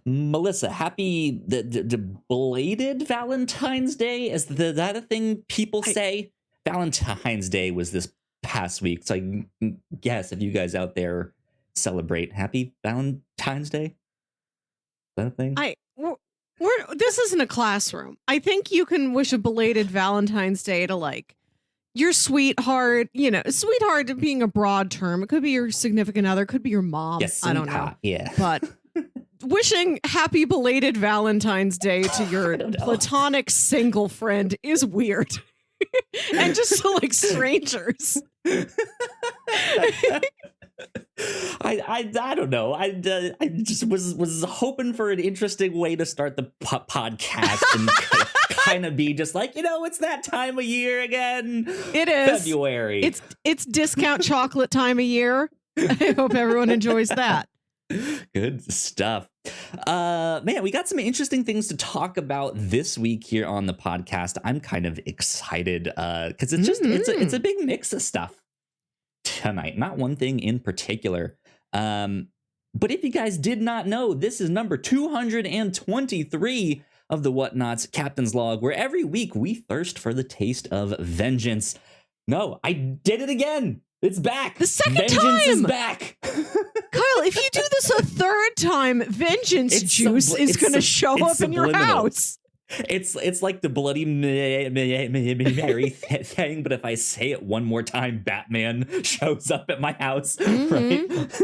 Melissa, happy the belated Valentine's Day. Is that a thing people say? Valentine's Day was this past week, so I guess if you guys out there celebrate, happy Valentine's Day. Is that a thing? This isn't a classroom. I think you can wish a belated Valentine's Day to like your sweetheart. You know, sweetheart being a broad term. It could be your significant other, could be your mom. Yes, I don't know. Yeah, but wishing happy belated Valentine's Day to your platonic single friend is weird. And just to like strangers. I don't know. I just was hoping for an interesting way to start the podcast and kind of be just like, it's that time of year again. It is February. It's discount chocolate time of year. I hope everyone enjoys that. Good stuff. Man, we got some interesting things to talk about this week here on the podcast. I'm kind of excited because it's just it's a big mix of stuff tonight. Not one thing in particular. But if you guys did not know, this is number 223 of the Whatnauts Captain's Log, where every week we thirst for the taste of vengeance. No, I did it again. It's back. The second Vengeance time is back. Kyle, if you do this a third time, vengeance juice is going to show up in your house. It's like the Bloody Mary thing, but if I say it one more time, Batman shows up at my house, right?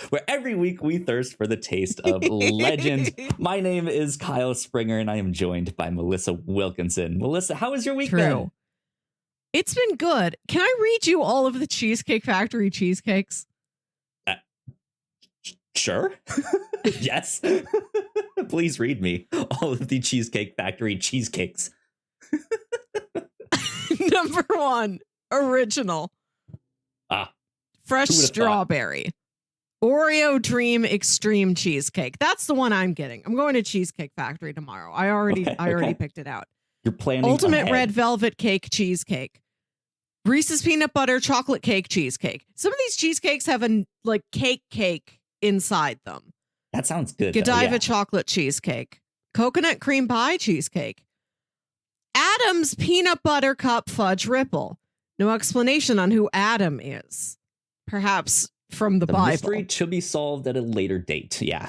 Where every week we thirst for the taste of legend. My name is Kyle Springer, and I am joined by Melissa Wilkinson. Melissa, how was your week been? It's been good. Can I read you all of the Cheesecake Factory cheesecakes? Sure. Yes. Please read me all of the Cheesecake Factory cheesecakes. Number 1, original. Fresh strawberry. Oreo Dream Extreme Cheesecake. That's the one I'm getting. I'm going to Cheesecake Factory tomorrow. I already picked it out. You're planning Ultimate ahead. Red Velvet Cake Cheesecake. Reese's Peanut Butter Chocolate Cake Cheesecake. Some of these cheesecakes have a cake inside them. That sounds good. Godiva Chocolate Cheesecake. Coconut Cream Pie Cheesecake. Adam's Peanut Butter Cup Fudge Ripple. No explanation on who Adam is. Perhaps from the Bible. Mystery to be solved at a later date. Yeah.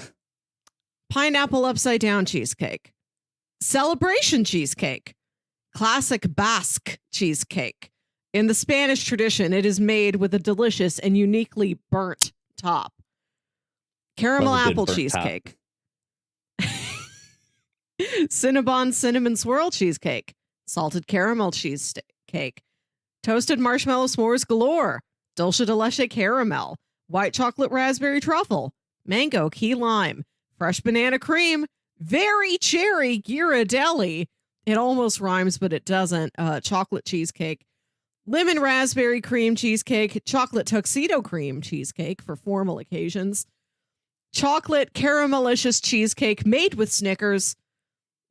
Pineapple Upside Down Cheesecake. Celebration Cheesecake. Classic Basque Cheesecake. In the Spanish tradition, it is made with a delicious and uniquely burnt top. Caramel Apple Cheesecake. Cinnabon Cinnamon Swirl Cheesecake. Salted Caramel Cheesecake. Toasted Marshmallow S'mores Galore. Dulce de leche Caramel. White Chocolate Raspberry Truffle. Mango Key Lime. Fresh Banana Cream. Very Cherry Ghirardelli. It almost rhymes, but it doesn't. Chocolate Cheesecake. Lemon Raspberry Cream Cheesecake. Chocolate Tuxedo Cream Cheesecake for formal occasions. Chocolate Caramelicious Cheesecake made with Snickers.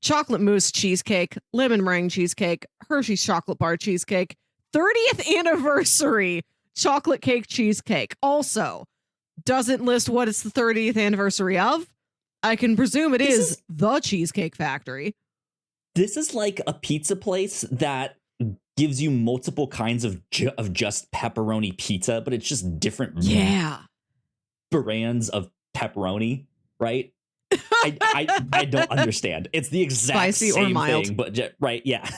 Chocolate Mousse Cheesecake. Lemon Meringue Cheesecake. Hershey's Chocolate Bar Cheesecake. 30th Anniversary Chocolate Cake Cheesecake. Also, doesn't list what it's the 30th anniversary of. I can presume it is the Cheesecake Factory. This is like a pizza place that gives you multiple kinds of just pepperoni pizza, but it's just different brands of pepperoni, right? I don't understand. It's the exact Spicy same or mild thing, but right, yeah.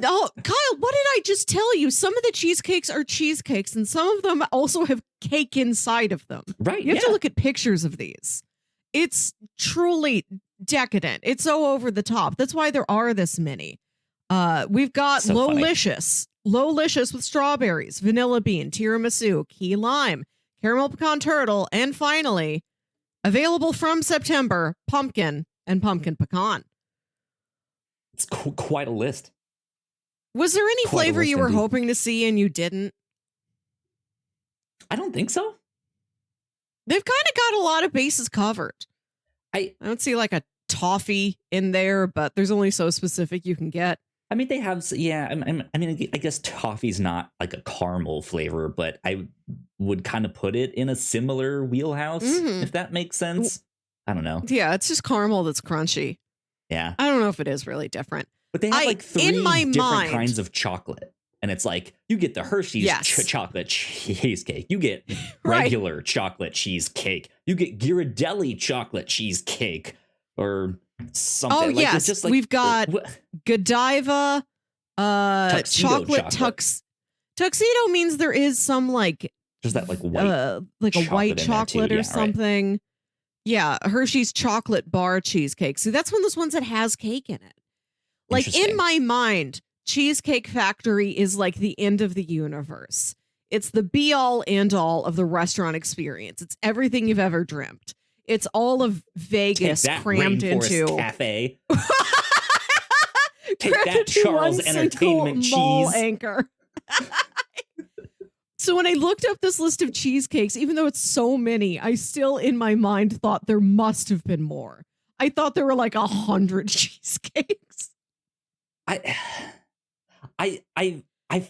Oh, Kyle, what did I just tell you? Some of the cheesecakes are cheesecakes, and some of them also have cake inside of them. Right, you have to look at pictures of these. It's truly decadent. It's so over the top. That's why there are this many. We've got So Lowlicious with strawberries, vanilla bean, tiramisu, key lime, caramel pecan turtle, and finally, available from September, pumpkin and pumpkin pecan. It's quite a list. Was there any flavor you were hoping to see and you didn't? I don't think so. They've kind of got a lot of bases covered. I don't see like a toffee in there, but there's only so specific you can get. I mean, they have, yeah. I mean, I guess toffee's not like a caramel flavor, but I would kind of put it in a similar wheelhouse, if that makes sense. I don't know. Yeah, it's just caramel that's crunchy. Yeah. I don't know if it is really different. But they have like three in my different mind, kinds of chocolate. And it's like, you get the Hershey's Yes. chocolate cheesecake. You get Right. regular chocolate cheesecake. You get Ghirardelli chocolate cheesecake or something. Oh, like, yes. it's just like, We've got Godiva, Tuxedo chocolate tuxedo means there is some like There's that like white like a white chocolate in there, chocolate too. or Yeah, right. something. Yeah, Hershey's chocolate bar cheesecake. So that's one of those ones that has cake in it. Like in Interesting. my mind, Cheesecake Factory is like the end of the universe. It's the be all end all of the restaurant experience. It's everything you've ever dreamt. It's all of Vegas Take that, crammed Rainforest into Cafe. Take crammed that, into Charles one Entertainment single mall Cheese. anchor. So when I looked up this list of cheesecakes, even though it's so many, I still in my mind thought there must have been more. I thought there were like 100 cheesecakes. I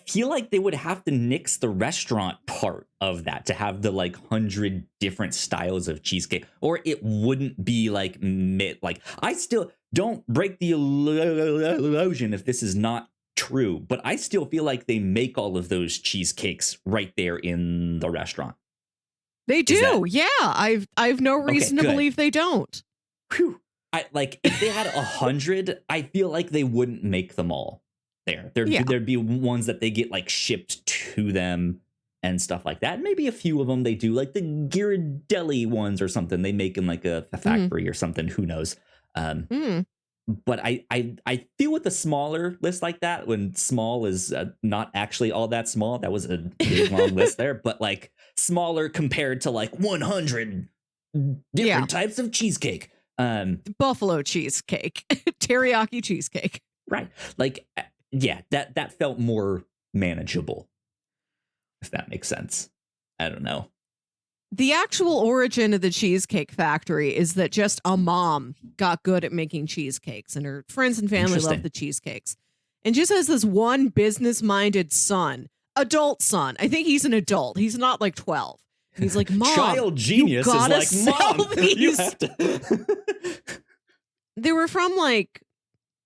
feel like they would have to nix the restaurant part of that to have the like 100 different styles of cheesecake, or it wouldn't be like like I still don't break the illusion if this is not true, but I still feel like they make all of those cheesecakes right there in the restaurant. They do, yeah. I've no reason to good. believe they don't. Whew. I like if they had 100, I feel like they wouldn't make them all there. There'd be ones that they get like shipped to them and stuff like that. Maybe a few of them they do, like the Ghirardelli ones or something they make in like a factory or something. Who knows? But I feel with a smaller list like that, when small is not actually all that small. That was a big long list there, but like smaller compared to like 100 different types of cheesecake. Buffalo cheesecake, teriyaki cheesecake. Right. Like, yeah, that felt more manageable, if that makes sense. I don't know. The actual origin of the Cheesecake Factory is that just a mom got good at making cheesecakes and her friends and family loved the cheesecakes. And just has this one business-minded son, adult son. I think he's an adult. He's not like 12. And he's like, Mom, child genius is like, Mom, you have to. They were from like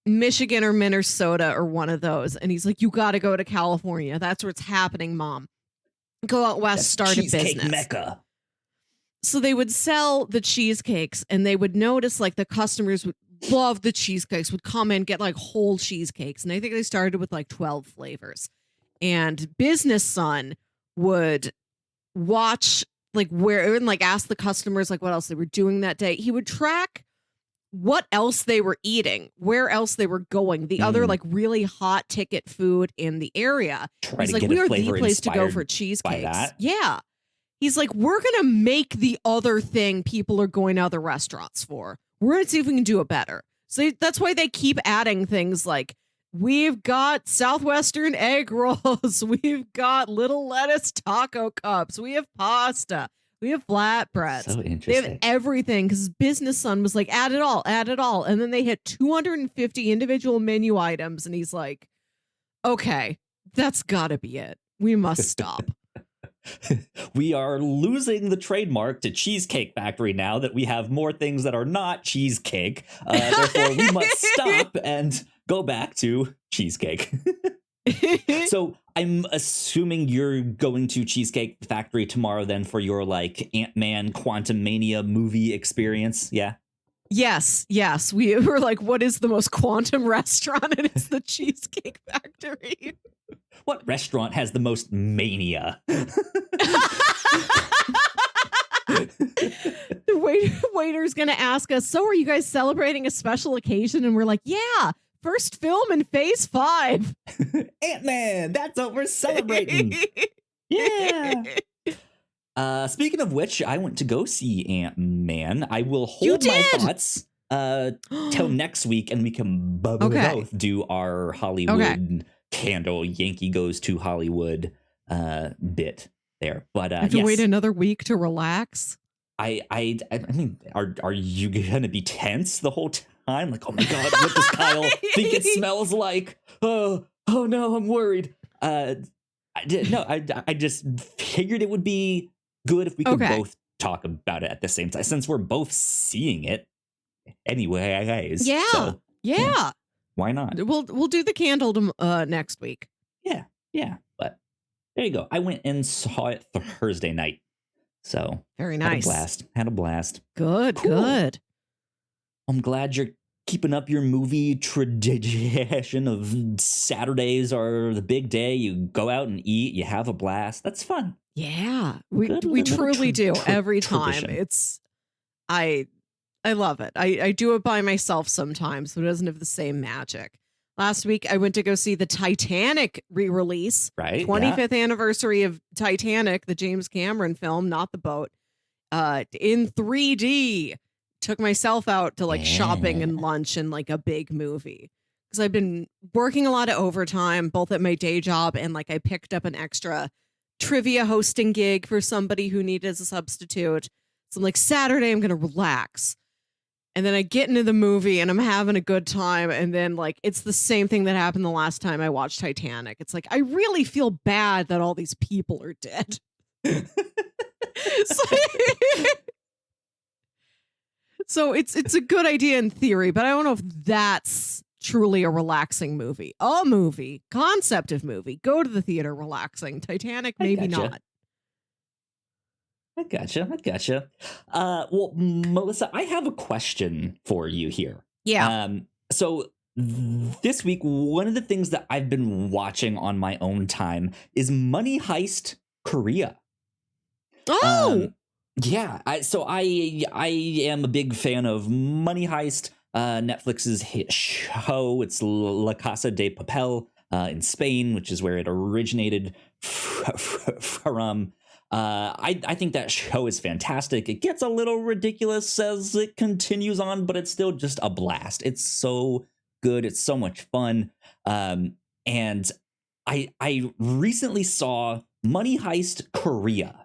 Michigan or Minnesota or one of those. And he's like, you got to go to California. That's where it's happening, Mom. Go out west, That's start a Cheesecake business. Mecca. So they would sell the cheesecakes and they would notice like the customers would love the cheesecakes, would come in, get like whole cheesecakes. And I think they started with like 12 flavors. And business son would watch like where and like ask the customers like what else they were doing that day. He would track what else they were eating, where else they were going, the other like really hot ticket food in the area. He's like, we are the place to go for cheesecakes. Yeah. He's like, we're going to make the other thing people are going to other restaurants for. We're going to see if we can do it better. So that's why they keep adding things like, we've got Southwestern egg rolls. We've got little lettuce taco cups. We have pasta. We have flatbreads. So interesting. They have everything because his business son was like, add it all, add it all. And then they hit 250 individual menu items. And he's like, okay, that's got to be it. We must stop. We are losing the trademark to Cheesecake Factory now that we have more things that are not cheesecake. Therefore, we must stop and go back to cheesecake. So I'm assuming you're going to Cheesecake Factory tomorrow then for your like Ant-Man Quantumania movie experience. Yeah. Yes. We were like, what is the most quantum restaurant? And it's the Cheesecake Factory. What restaurant has the most mania? The waiter's going to ask us, so are you guys celebrating a special occasion? And we're like, yeah, first film in phase 5. Ant-Man, that's what we're celebrating. Yeah. Speaking of which, I went to go see Ant-Man. I will hold my thoughts till next week, and we can both do our Hollywood candle Yankee Goes to Hollywood bit there. But have to wait another week to relax. I mean, are you gonna be tense the whole time? Like, oh my god, what does Kyle think it smells like? Oh no, I'm worried. I just figured it would be good if we could both talk about it at the same time since we're both seeing it anyways. Yeah. So, yeah. Why not? We'll do the candle next week. Yeah. But there you go. I went and saw it Thursday night. So very nice. Had a blast. Good, cool. Good. I'm glad you're keeping up your movie tradition of Saturdays are the big day. You go out and eat, you have a blast. That's fun. Yeah, we truly do every time. Tradition. It's I love it. I do it by myself sometimes, so it doesn't have the same magic. Last week, I went to go see the Titanic re-release. Right. 25th anniversary of Titanic, the James Cameron film, not the boat, in 3D. Took myself out to like shopping and lunch and like a big movie. Because I've been working a lot of overtime, both at my day job and like I picked up an extra trivia hosting gig for somebody who needed as a substitute. So I'm like, Saturday, I'm going to relax. And then I get into the movie and I'm having a good time. And then like, it's the same thing that happened the last time I watched Titanic. It's like, I really feel bad that all these people are dead. So it's a good idea in theory, but I don't know if that's truly a relaxing movie. A movie, concept of movie. Go to the theater relaxing. Titanic, maybe not. I gotcha. Well, Melissa, I have a question for you here. Yeah. So this week, one of the things that I've been watching on my own time is Money Heist Korea. Oh! Yeah. I am a big fan of Money Heist, Netflix's hit show. It's La Casa de Papel in Spain, which is where it originated from. I think that show is fantastic. It gets a little ridiculous as it continues on, but it's still just a blast. It's so good. It's so much fun. And I recently saw Money Heist Korea.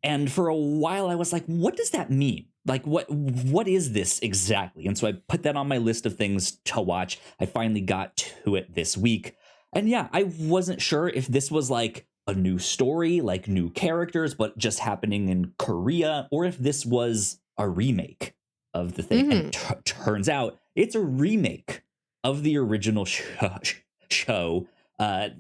And for a while I was like, what does that mean? Like, what is this exactly? And so I put that on my list of things to watch. I finally got to it this week. And yeah, I wasn't sure if this was like a new story, like new characters, but just happening in Korea, or if this was a remake of the thing. And turns out it's a remake of the original show.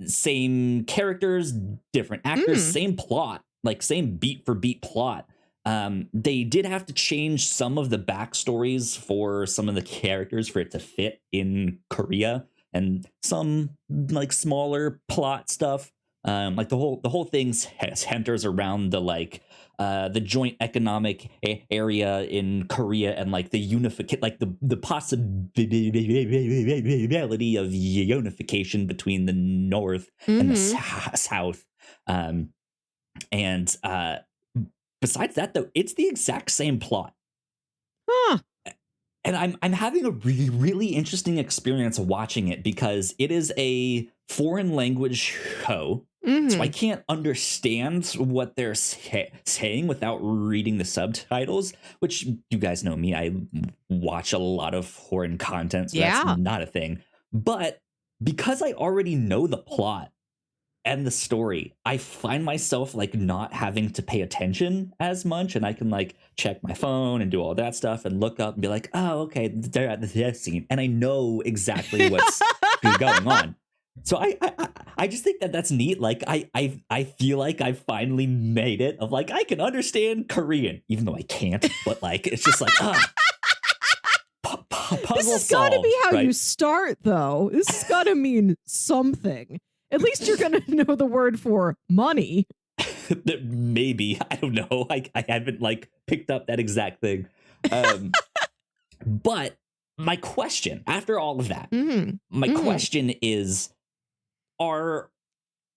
Same characters, different actors, same plot, like same beat for beat plot. They did have to change some of the backstories for some of the characters for it to fit in Korea, and some like smaller plot stuff. Like the whole thing centers around the joint economic area in Korea, and like the the possibility of unification between the North and the South. And besides that, though, it's the exact same plot. Huh. And I'm having a really, really interesting experience watching it because it is a foreign language show. So I can't understand what they're saying without reading the subtitles, which you guys know me. I watch a lot of foreign content, so that's not a thing. But because I already know the plot and the story, I find myself like not having to pay attention as much, and I can like check my phone and do all that stuff and look up and be like, oh, okay, they're at this scene, and I know exactly what's going on. So I just think that that's neat. Like I feel like I finally made it of like I can understand Korean, even though I can't. But like it's just like puzzle this has solved, got to be how right? you start, though. This has got to mean something. At least you're going to know the word for money. Maybe, I don't know. I haven't like picked up that exact thing. But my question after all of that, my question is, are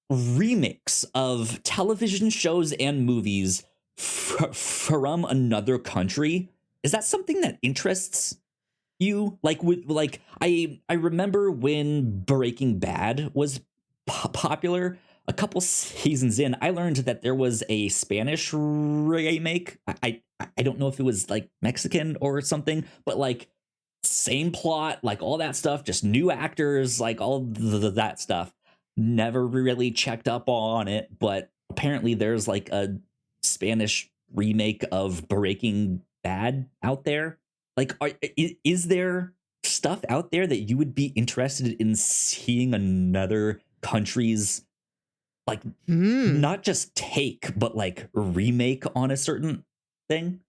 remakes of television shows and movies from another country, is that something that interests you? I remember when Breaking Bad was popular a couple seasons in, I learned that there was a Spanish remake. I don't know if it was like Mexican or something, but like same plot, like all that stuff, just new actors, like all that stuff. Never really checked up on it, but apparently there's like a Spanish remake of Breaking Bad out there? Like, is there stuff out there that you would be interested in seeing another country's, like, not just take, but like remake on a certain thing?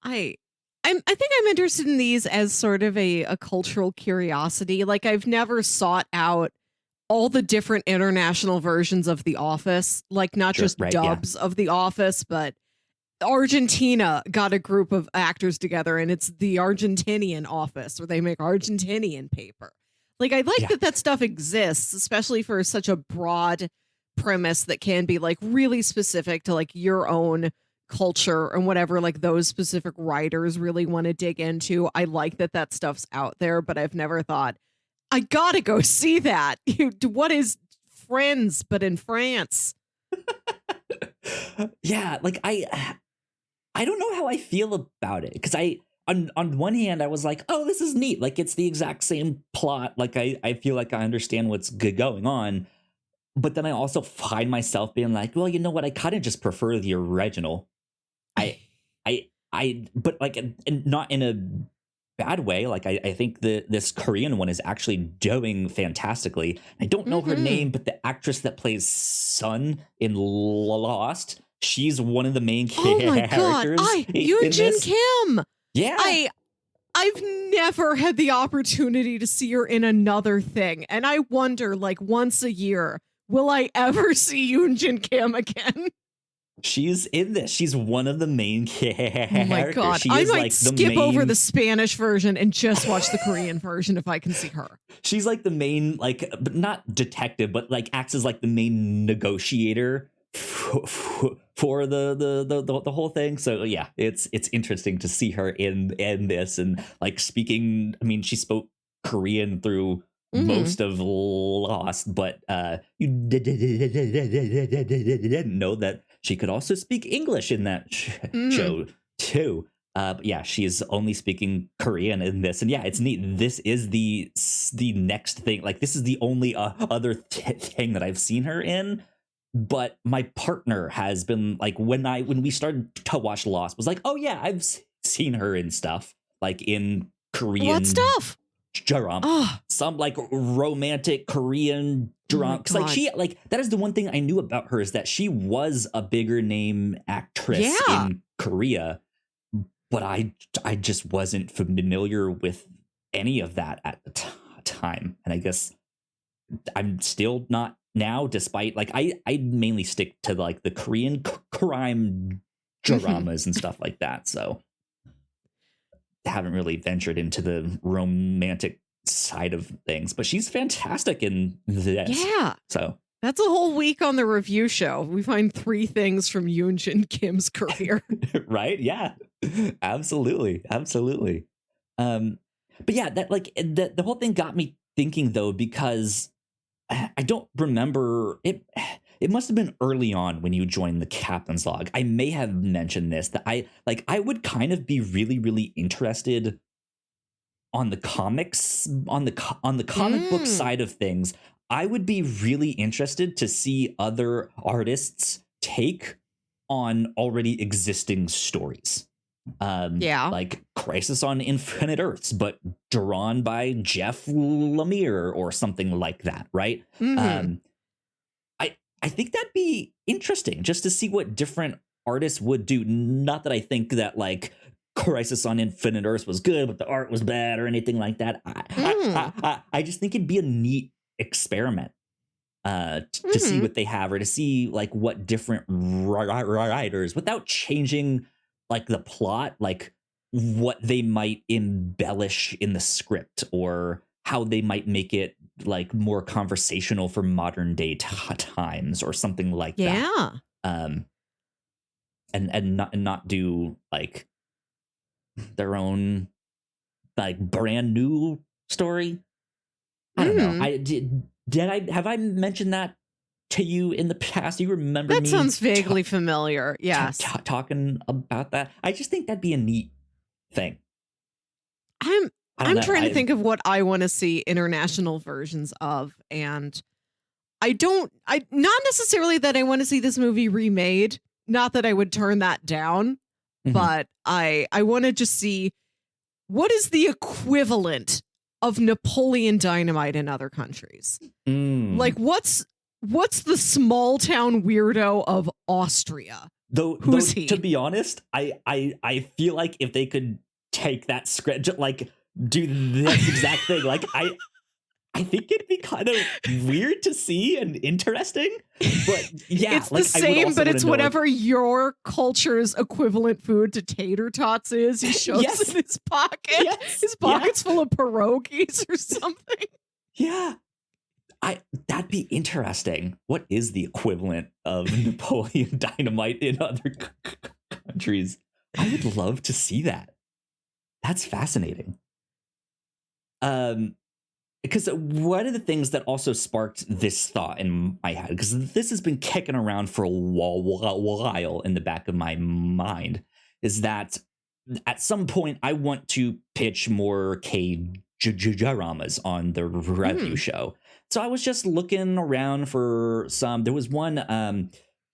I think I'm interested in these as sort of a cultural curiosity. Like, I've never sought out all the different international versions of The Office, like not Sure, just right, yeah. dubs of The Office, but Argentina got a group of actors together, and it's the Argentinian Office, where they make Argentinian paper. Like, I like Yeah. that stuff exists, especially for such a broad premise that can be like really specific to like your own culture and whatever like those specific writers really want to dig into. I like that stuff's out there, but I've never thought I gotta go see that. What is Friends but in France? Yeah, like I don't know how I feel about it, because on one hand I was like, oh, this is neat, like it's the exact same plot, like I feel like I understand what's going on, but then I also find myself being like, well, you know what, I kind of just prefer the original. But like, and not in a bad way. Like, I think this Korean one is actually doing fantastically. I don't know her name, but the actress that plays Sun in Lost, she's one of the main characters. Yoon Jin Kim. Yeah. I've never had the opportunity to see her in another thing, and I wonder, like, once a year, will I ever see Yoon Jin Kim again? She's in this. She's one of the main characters. Oh my god! I might skip over the Spanish version and just watch the Korean version if I can see her. She's like the main, like, but not detective, but like acts as like the main negotiator for the whole thing. So yeah, it's interesting to see her in this, and like speaking. I mean, she spoke Korean through most of Lost, but you didn't know that she could also speak English in that show too. But yeah, she's only speaking Korean in this, and yeah, it's neat. This is the next thing. Like, this is the only other thing that I've seen her in. But my partner has been like, when we started to watch Lost, was like, oh yeah, I've seen her in stuff, like in Korean. What stuff? Drama, some like romantic Korean drama. Because like she, like, that is the one thing I knew about her, is that she was a bigger name actress in Korea, but I just wasn't familiar with any of that at the time, and I guess I'm still not now, despite like I mainly stick to like the Korean crime dramas and stuff like that, so haven't really ventured into the romantic side of things, but she's fantastic in this. Yeah. So that's a whole week on the review show. We find 3 things from Yoon Jin Kim's career. Right? Yeah. Absolutely. Absolutely. But yeah, that like the whole thing got me thinking though, because I don't remember it. It must have been early on when you joined the Captain's Log. I may have mentioned this, that I would kind of be really, really interested on the comics, on the comic book side of things. I would be really interested to see other artists take on already existing stories. Like Crisis on Infinite Earths, but drawn by Jeff Lemire or something like that, right? I think that'd be interesting just to see what different artists would do. Not that I think that like Crisis on Infinite Earths was good, but the art was bad or anything like that. I just think it'd be a neat experiment to see what they have, or to see like what different writers, without changing like the plot, like what they might embellish in the script, or how they might make it like more conversational for modern day times or something like that. And not do like their own like brand new story. I don't know. Have I mentioned that to you in the past? You remember that me sounds vaguely familiar. Yes. Talking about that. I just think that'd be a neat thing. I'm trying to think of what I want to see international versions of, and not necessarily that I want to see this movie remade, not that I would turn that down, but I want to just see what is the equivalent of Napoleon Dynamite in other countries. Like, what's the small town weirdo of Austria? Who's he? To be honest, I feel like if they could take that script, like do this exact thing, like I think it'd be kind of weird to see and interesting, but yeah, it's the same, but it's whatever your culture's equivalent food to tater tots is. He shows in his pocket. His pocket's full of pierogies or something. Yeah. That'd be interesting. What is the equivalent of Napoleon Dynamite in other countries? I would love to see that. That's fascinating. Because one of the things that also sparked this thought in my head, because this has been kicking around for a while in the back of my mind, is that at some point I want to pitch more K-dramas on the review show. So I was just looking around for some. There was one,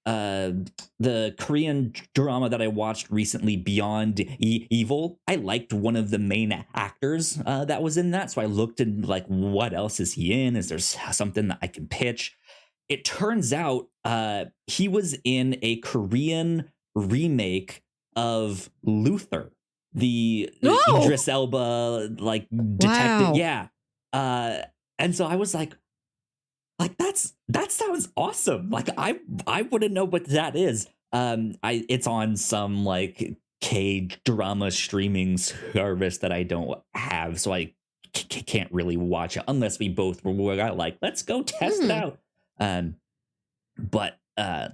the Korean drama that I watched recently, Beyond Evil. I liked one of the main actors that was in that. So I looked at like, what else is he in? Is there something that I can pitch? It turns out he was in a Korean remake of Luther, the Idris Elba like detective. Wow. Yeah. And so I was like that sounds awesome. Like I wouldn't know what that is. It's on some like K-drama streaming service that I don't have, so I can't really watch it unless we both were like, let's go test it out. But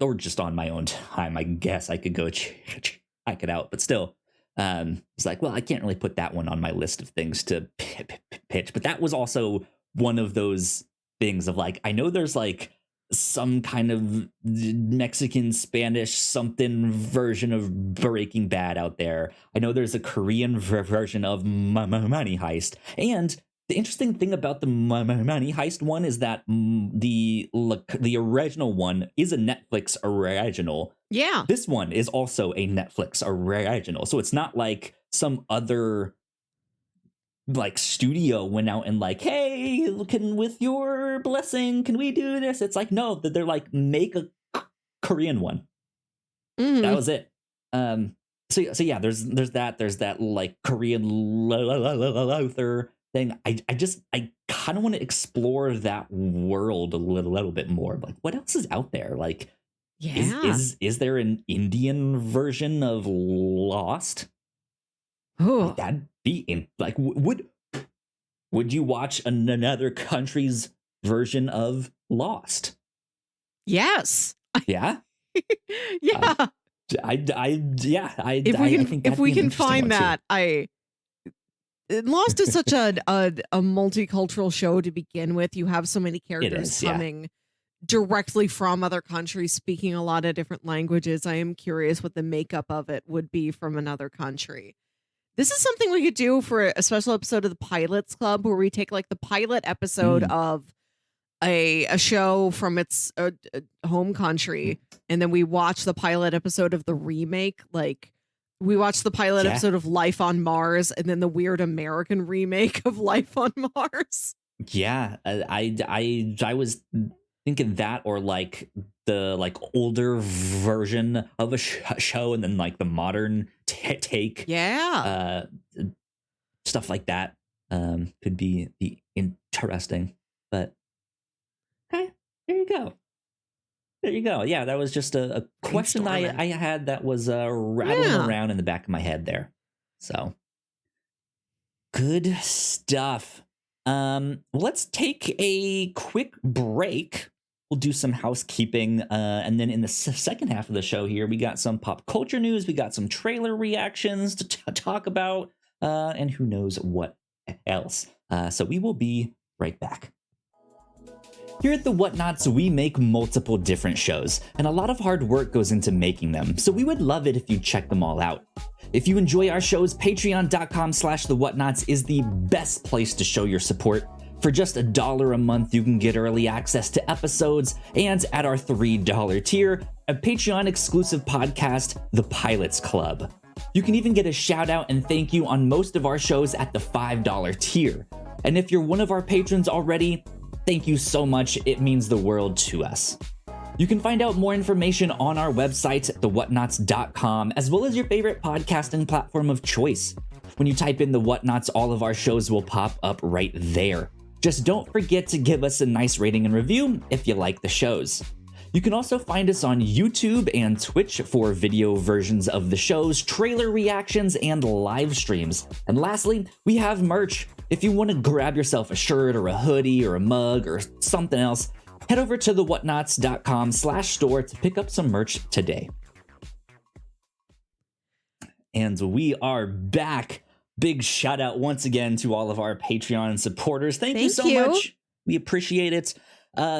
or just on my own time, I guess I could go check it out. But still, it's like, well, I can't really put that one on my list of things to pitch. But that was also one of those things of like, I know there's like some kind of Mexican Spanish something version of Breaking Bad out there. I know there's a Korean version of Money Heist. And the interesting thing about the Money Heist one is that the original one is a Netflix original. Yeah. This one is also a Netflix original. So it's not like some other like studio went out and like, hey, with your blessing, can we do this? It's like, no, that they're like, make a Korean one. That was it. So yeah, there's that like Korean Luther thing. I kind of want to explore that world a little bit more. Like, what else is out there? Like, is there an Indian version of Lost? Oh, That'd be like, would you watch another country's version of Lost? Yes. Yeah. Yeah. If we can find that, Lost is such a multicultural show to begin with. You have so many characters coming directly from other countries, speaking a lot of different languages. I am curious what the makeup of it would be from another country. This is something we could do for a special episode of the Pilots Club, where we take like the pilot episode of a show from its home country, and then we watch the pilot episode of the remake. Like, we watch the pilot episode of Life on Mars, and then the weird American remake of Life on Mars. Yeah, I was thinking that, or like the like older version of a show, and then like the modern take. Yeah, stuff like that could be interesting. But okay, there you go. Yeah, that was just a question I had that was rattling around in the back of my head there. So good stuff. Let's take a quick break. We'll do some housekeeping, and then in the second half of the show here, we got some pop culture news, we got some trailer reactions to talk about, and who knows what else. So we will be right back. Here at the Whatnauts, we make multiple different shows, and a lot of hard work goes into making them, so we would love it if you check them all out. If you enjoy our shows, patreon.com/thewhatnauts is the best place to show your support. For just $1 a month, you can get early access to episodes, and at our $3 tier, a Patreon exclusive podcast, The Pilots Club. You can even get a shout out and thank you on most of our shows at the $5 tier. And if you're one of our patrons already, thank you so much. It means the world to us. You can find out more information on our website, thewhatnauts.com, as well as your favorite podcasting platform of choice. When you type in the Whatnauts, all of our shows will pop up right there. Just don't forget to give us a nice rating and review if you like the shows. You can also find us on YouTube and Twitch for video versions of the shows, trailer reactions, and live streams. And lastly, we have merch. If you want to grab yourself a shirt or a hoodie or a mug or something else, head over to thewhatnauts.com/store to pick up some merch today. And we are back. Big shout out once again to all of our Patreon supporters. Thank you so much. We appreciate it.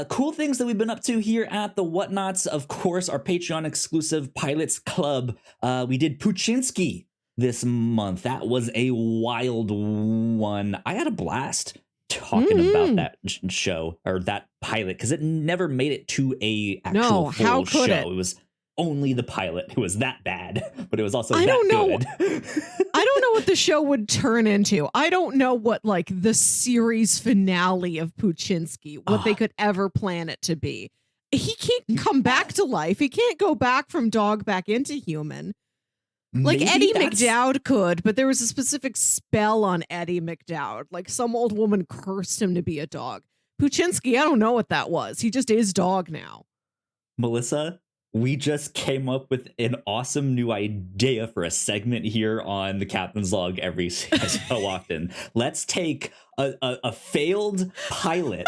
Cool things that we've been up to here at the Whatnauts. Of course, our Patreon exclusive Pilots Club. We did Puchinsky this month. That was a wild one. I had a blast talking about that show or that pilot because it never made it to a actual full show. It was only the pilot. It was that bad, but it was also good. I don't know what the show would turn into. I don't know what like the series finale of Puchinsky, what they could ever plan it to be. He can't come back to life. He can't go back from dog back into human. Like Eddie McDowd could, but there was a specific spell on Eddie McDowd. Like some old woman cursed him to be a dog. Puchinsky, I don't know what that was. He just is dog now. Melissa, we just came up with an awesome new idea for a segment here on the Captain's Log every so often. Let's take a failed pilot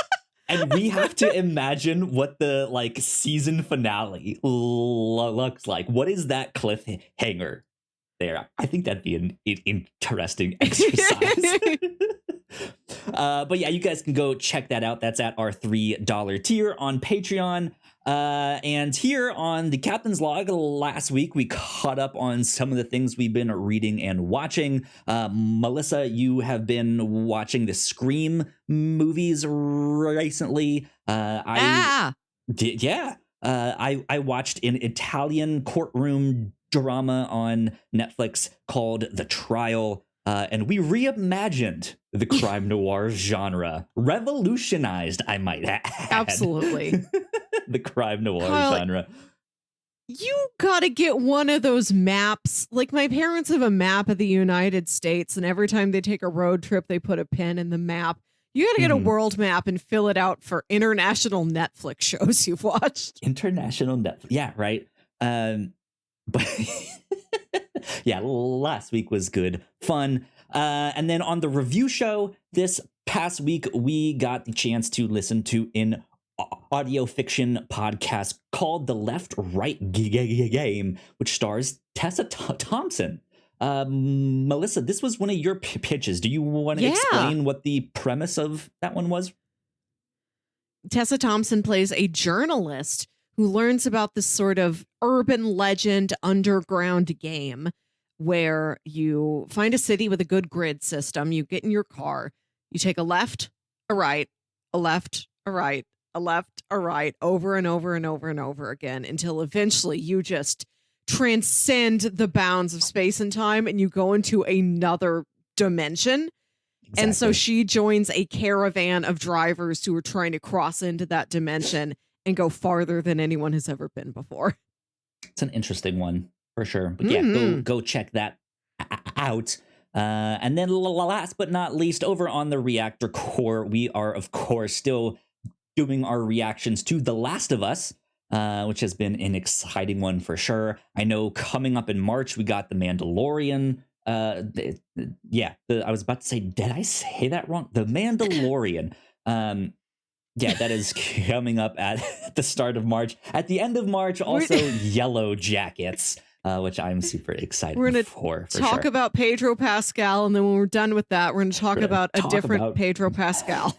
and we have to imagine what the like season finale looks like. What is that cliffhanger there? I think that'd be an interesting exercise. But yeah, you guys can go check that out. That's at our $3 tier on Patreon. And here on the Captain's Log, last week we caught up on some of the things we've been reading and watching. Melissa, you have been watching the Scream movies recently. I watched an Italian courtroom drama on Netflix called The Trial. And we reimagined the crime noir genre, revolutionized, I might add. Absolutely. The crime noir genre. You gotta get one of those maps. Like my parents have a map of the United States, and every time they take a road trip, they put a pin in the map. You gotta get a world map and fill it out for international Netflix shows you've watched. International Netflix, yeah, right. But yeah, last week was good, fun. And then on the review show this past week, we got the chance to listen to an audio fiction podcast called The Left Right Game, which stars Tessa Thompson. Melissa, this was one of your pitches. Do you want to explain what the premise of that one was? Tessa Thompson plays a journalist who learns about this sort of urban legend underground game where you find a city with a good grid system. You get in your car, you take a left, a right, a left, a right, a left, a right, over and over and over and over again until eventually you just transcend the bounds of space and time and you go into another dimension. Exactly. And so she joins a caravan of drivers who are trying to cross into that dimension and go farther than anyone has ever been before. It's an interesting one for sure. But yeah, go check that out. And then last but not least, over on the Reactor Core, we are, of course, still doing our reactions to The Last of Us, which has been an exciting one for sure. I know coming up in March, we got The Mandalorian. I was about to say, did I say that wrong? The Mandalorian. Yeah, that is coming up at the start of March. At the end of March, also Yellow Jackets, which I'm super excited for. We're going to talk about Pedro Pascal, and then when we're done with that, we're going to talk about a different Pedro Pascal.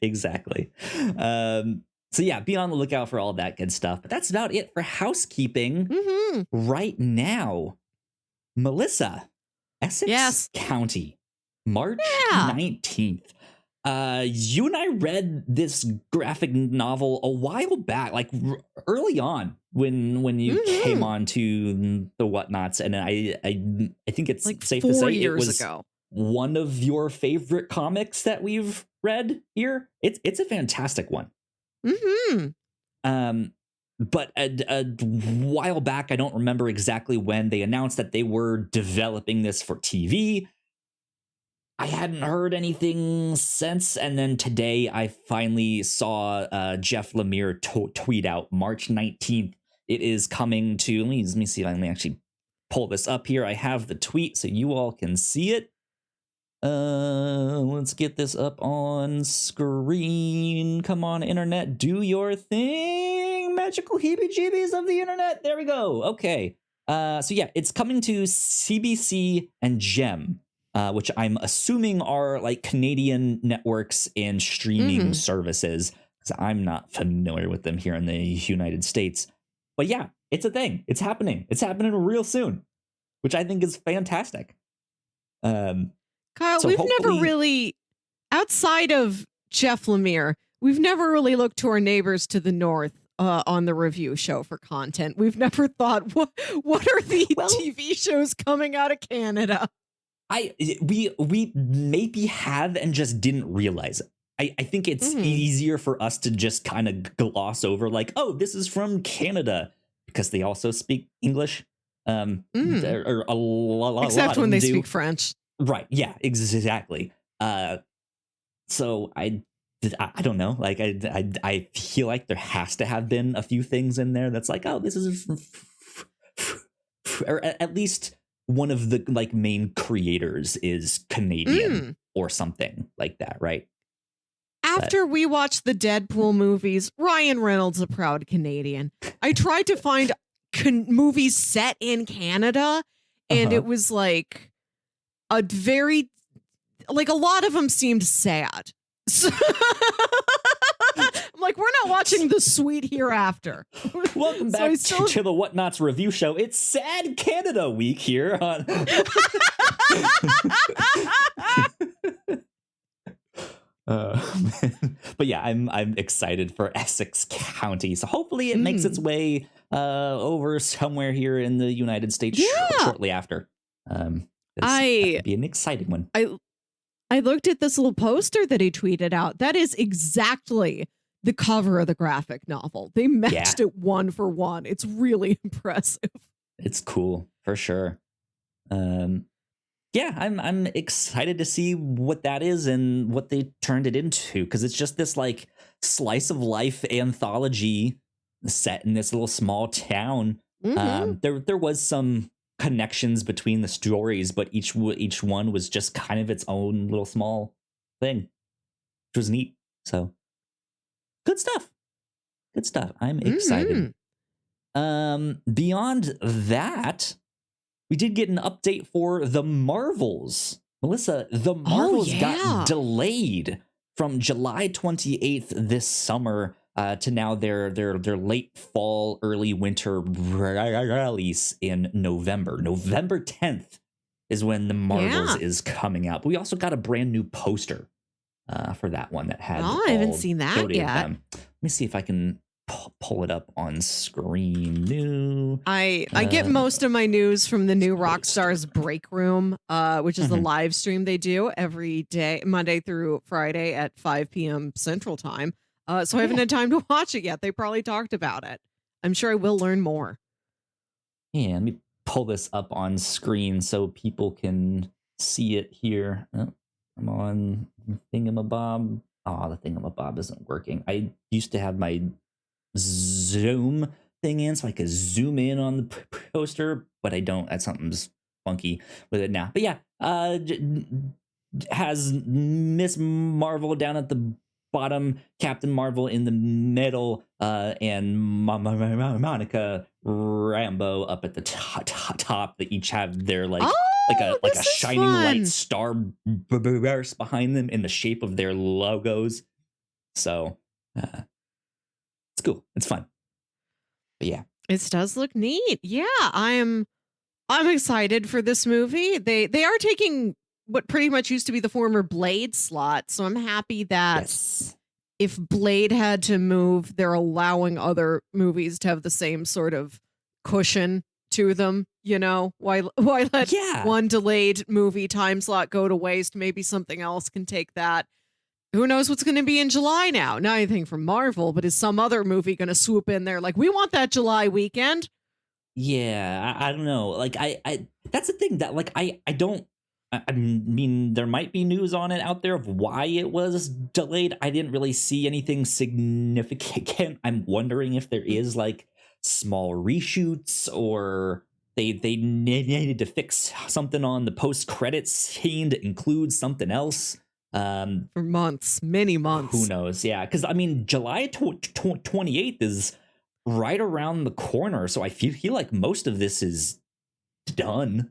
Exactly. So yeah, be on the lookout for all that good stuff. But that's about it for housekeeping right now. Melissa, Essex County, March 19th. You and I read this graphic novel a while back, like early on when you came on to the Whatnauts, and I think it's Like safe to 4 say it years was ago. one of your favorite comics that we've read here. It's a fantastic one. Mm-hmm. But a while back, I don't remember exactly when, they announced that they were developing this for TV. I hadn't heard anything since, and then today I finally saw Jeff Lemire tweet out March 19th. It is coming to, let me see if I can actually pull this up here. I have the tweet so you all can see it. Let's get this up on screen. Come on, internet, do your thing. Magical heebie-jeebies of the internet. There we go. Okay. So yeah, it's coming to CBC and Gem, which I'm assuming are like Canadian networks and streaming services, because I'm not familiar with them here in the United States. But yeah, it's a thing. It's happening. It's happening real soon, which I think is fantastic. Kyle, So we've never really, outside of Jeff Lemire, we've never really looked to our neighbors to the north on the review show for content. We've never thought, what are the TV shows coming out of Canada? We maybe have and just didn't realize it. I think it's easier for us to just kind of gloss over, like, oh, this is from Canada, because they also speak English. Or a lot, except when they do. speak French. Right. Yeah, exactly. So I don't know. Like, I feel like there has to have been a few things in there that's like, oh, this is, or at least one of the like main creators is Canadian or something like that, right? After we watched the Deadpool movies, Ryan Reynolds a proud Canadian. I tried to find movies set in Canada, and it was like a very, like, a lot of them seemed sad. So I'm like, we're not watching The Sweet Hereafter. Welcome back to the Whatnauts review show. It's Sad Canada Week here on. But yeah, I'm excited for Essex County. So hopefully it makes its way over somewhere here in the United States shortly after. That'd be an exciting one. I looked at this little poster that he tweeted out. That is exactly the cover of the graphic novel. They matched it one for one. It's really impressive. It's cool for sure. Yeah, I'm excited to see what that is and what they turned it into, because it's just this like slice of life anthology set in this little small town. There was some connections between the stories, but each one was just kind of its own little small thing, which was neat. So good stuff. I'm excited. Beyond that, we did get an update for The Marvels. Melissa, The Marvels got delayed from July 28th this summer to now their late fall, early winter release in November. November 10th is when The Marvels is coming out. But we also got a brand new poster for that one that had. Oh, I haven't seen that yet. Let me see if I can pull it up on screen. New. I get most of my news from the new Rockstar's Break Room, which is the live stream they do every day, Monday through Friday at 5 p.m. Central Time. So I haven't had time to watch it yet. They probably talked about it. I'm sure I will learn more. Yeah, let me pull this up on screen so people can see it here. Oh, I'm on Thingamabob. Oh, the Thingamabob isn't working. I used to have my zoom thing in so I could zoom in on the poster, but I don't. That's something's funky with it now. But yeah, has Miss Marvel down at the bottom, Captain Marvel in the middle, and Monica Rambeau up at the top. They each have their like a shining light star burst behind them in the shape of their logos. So it's cool. It's fun. But yeah, it does look neat. Yeah, I'm excited for this movie. They are taking what pretty much used to be the former Blade slot. So I'm happy that Yes. if Blade had to move, they're allowing other movies to have the same sort of cushion to them. Why let Yeah. one delayed movie time slot go to waste? Maybe something else can take that. Who knows what's going to be in July now? Not anything from Marvel, but is some other movie going to swoop in there like, we want that July weekend? Yeah, I don't know. Like I that's the thing that like I don't I mean there might be news on it out there of why it was delayed. I didn't really see anything significant. I'm wondering if there is like small reshoots or they needed to fix something on the post credits scene to include something else. For months, many months. Who knows? Yeah, because I mean July 28th is right around the corner, so I feel like most of this is done.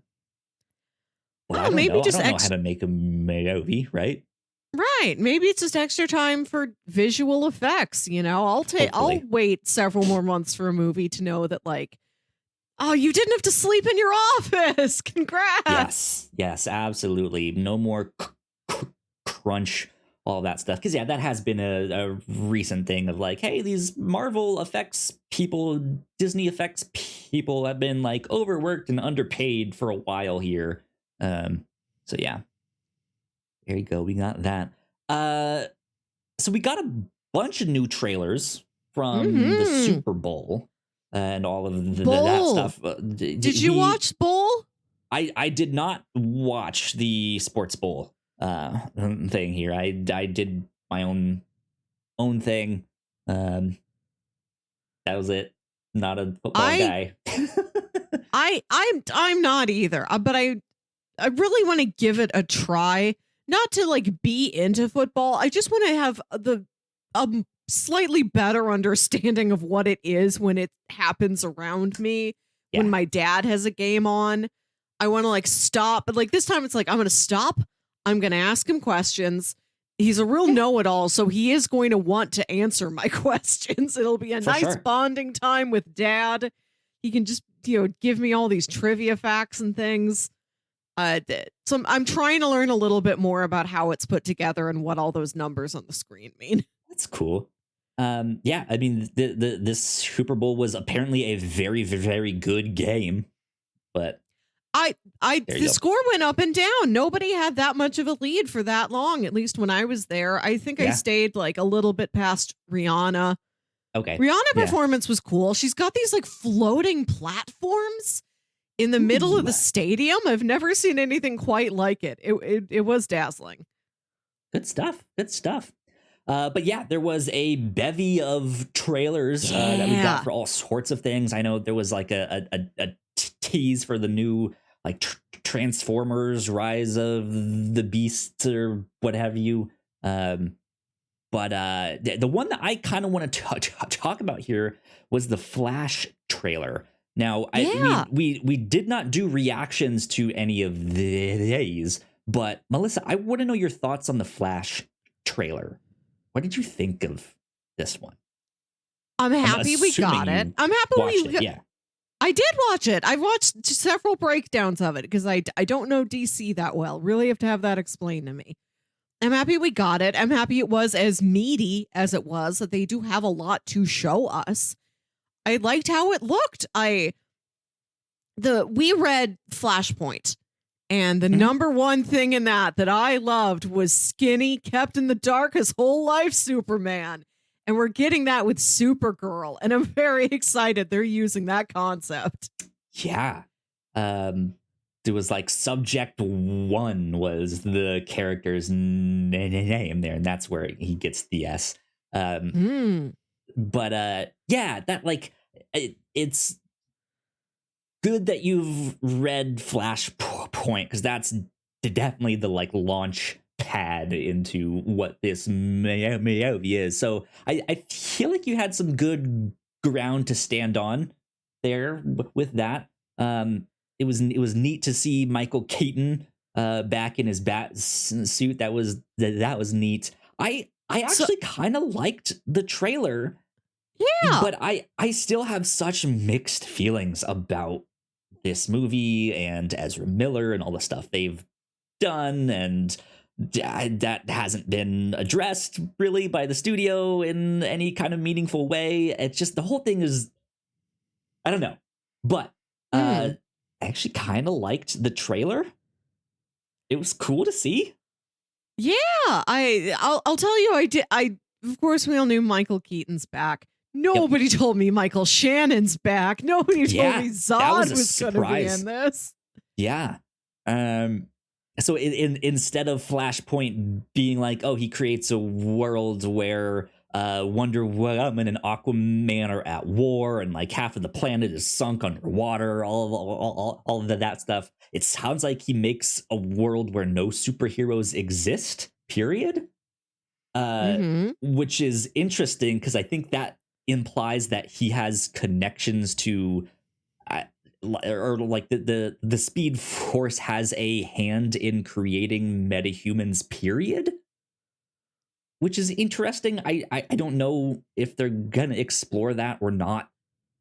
But I Well, don't maybe know. I just don't know how to make a movie, right? right. Maybe it's just extra time for visual effects. I'll Hopefully. wait several more months for a movie to know that, like, oh, you didn't have to sleep in your office. Congrats. Yes, absolutely. No more crunch, all that stuff. Because yeah, that has been a recent thing of like, hey, these Marvel effects people, Disney effects people have been like overworked and underpaid for a while here. So yeah, there you go. We got that. So we got a bunch of new trailers from the Mhm. Super Bowl and all of that Bowl. stuff. Did you watch Bowl? I did not watch the Sports Bowl thing here. I did my own thing. That was it. Not a football guy. I'm not either. But I really want to give it a try. Not to like be into football. I just want to have the slightly better understanding of what it is when it happens around me. Yeah. When my dad has a game on, I want to like stop. But like this time it's like I'm going to stop. I'm going to ask him questions. He's a real know-it-all, so he is going to want to answer my questions. It'll be a For nice sure. bonding time with dad. He can just, give me all these trivia facts and things. So I'm trying to learn a little bit more about how it's put together and what all those numbers on the screen mean. That's cool. Yeah, I mean, this Super Bowl was apparently a very, very good game, but The score went up and down. Nobody had that much of a lead for that long, at least when I was there. I think I stayed like a little bit past Rihanna. Okay. Rihanna performance was cool. She's got these like floating platforms in the middle of the stadium. I've never seen anything quite like it. It was dazzling. Good stuff. But yeah, there was a bevy of trailers that we got for all sorts of things. I know there was like a tease for the new like Transformers Rise of the Beasts or what have you. But the one that I kind of want to talk about here was the Flash trailer. Now, we did not do reactions to any of these, but Melissa, I want to know your thoughts on the Flash trailer. What did you think of this one? I'm happy we got it. I'm happy Yeah. I did watch it. I watched several breakdowns of it because I don't know DC that well. Really have to have that explained to me. I'm happy we got it. I'm happy it was as meaty as it was, that they do have a lot to show us. I liked how it looked. We read Flashpoint, and the number one thing in that I loved was skinny, kept in the dark his whole life Superman. And we're getting that with Supergirl, and I'm very excited they're using that concept. Yeah. There was like Subject 1 was the character's name there, and that's where he gets the S. But yeah, that like it's good that you've read Flashpoint, because that's definitely the like launch pad into what this movie is. So I feel like you had some good ground to stand on there with that. It was neat to see Michael Keaton back in his bat suit. That was neat. I actually kind of liked the trailer. Yeah. But I still have such mixed feelings about this movie and Ezra Miller and all the stuff they've done, and that hasn't been addressed really by the studio in any kind of meaningful way. It's just the whole thing is, I don't know, but I actually kind of liked the trailer. It was cool to see. Yeah, I'll tell you, of course we all knew Michael Keaton's back. Nobody told me Michael Shannon's back. Nobody told me Zod was going to be in this. Yeah. So instead of Flashpoint being like, oh, he creates a world where Wonder Woman and Aquaman are at war and like half of the planet is sunk underwater, all of that stuff. It sounds like he makes a world where no superheroes exist, period. Which is interesting because I think that implies that he has connections to or like the Speed Force has a hand in creating metahumans, period, which is interesting. I don't know if they're gonna explore that or not,